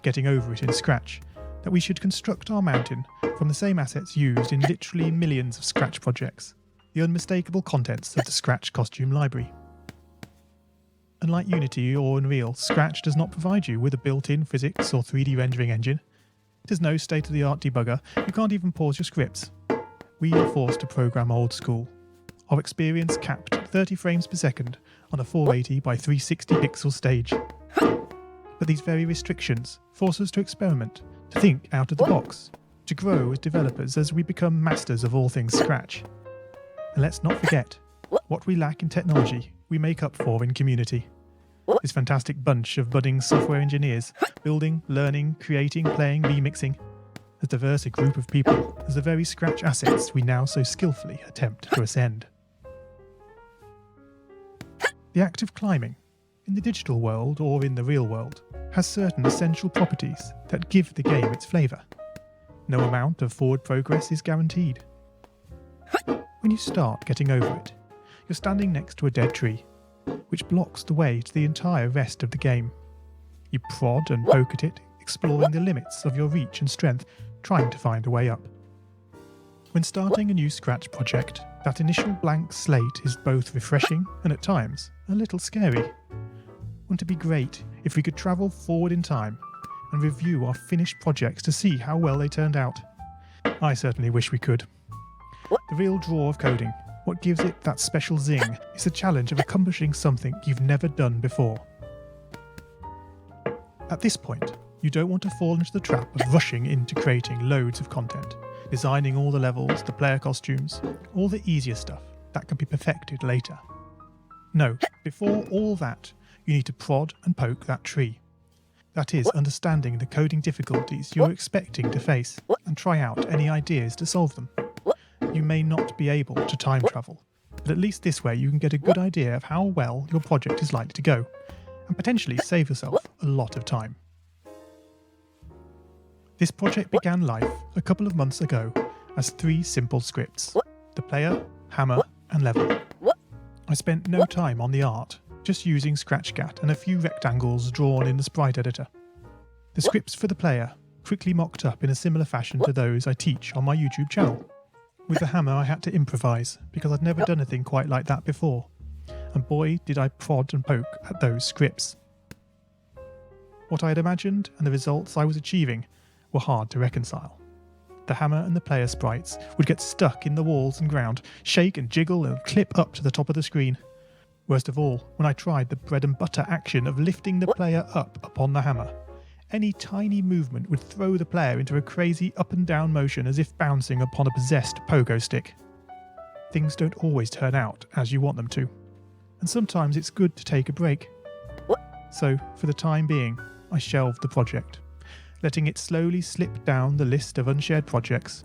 getting over it in Scratch, that we should construct our mountain from the same assets used in literally millions of Scratch projects, the unmistakable contents of the Scratch costume library. Unlike Unity or Unreal, Scratch does not provide you with a built-in physics or 3D rendering engine. There's no state-of-the-art debugger, you can't even pause your scripts. We are forced to program old school. Our experience capped at 30 frames per second on a 480 by 360 pixel stage. But these very restrictions force us to experiment, to think out of the box, to grow as developers as we become masters of all things Scratch. And let's not forget, what we lack in technology, we make up for in community. This fantastic bunch of budding software engineers, building, learning, creating, playing, remixing, as diverse a group of people as the very Scratch assets we now so skillfully attempt to ascend. The act of climbing, in the digital world or in the real world, has certain essential properties that give the game its flavour. No amount of forward progress is guaranteed. When you start getting over it, you're standing next to a dead tree, which blocks the way to the entire rest of the game. You prod and poke at it, exploring the limits of your reach and strength, trying to find a way up. When starting a new Scratch project, that initial blank slate is both refreshing and at times a little scary. Wouldn't it be great if we could travel forward in time and review our finished projects to see how well they turned out? I certainly wish we could. The real draw of coding, what gives it that special zing, is the challenge of accomplishing something you've never done before. At this point, you don't want to fall into the trap of rushing into creating loads of content, designing all the levels, the player costumes, all the easier stuff that can be perfected later. No, before all that, you need to prod and poke that tree. That is, understanding the coding difficulties you're expecting to face and try out any ideas to solve them. You may not be able to time travel, but at least this way you can get a good idea of how well your project is likely to go, and potentially save yourself a lot of time. This project began life a couple of months ago as 3 simple scripts: the player, hammer, and level. I spent no time on the art, just using ScratchGat and a few rectangles drawn in the sprite editor. The scripts for the player quickly mocked up in a similar fashion to those I teach on my YouTube channel. With the hammer I had to improvise because I'd never done anything quite like that before, and boy did I prod and poke at those scripts. What I had imagined and the results I was achieving were hard to reconcile. The hammer and the player sprites would get stuck in the walls and ground, shake and jiggle and clip up to the top of the screen. Worst of all, when I tried the bread and butter action of lifting the player up upon the hammer, any tiny movement would throw the player into a crazy up and down motion as if bouncing upon a possessed pogo stick. Things don't always turn out as you want them to, and sometimes it's good to take a break. So, for the time being, I shelved the project, letting it slowly slip down the list of unshared projects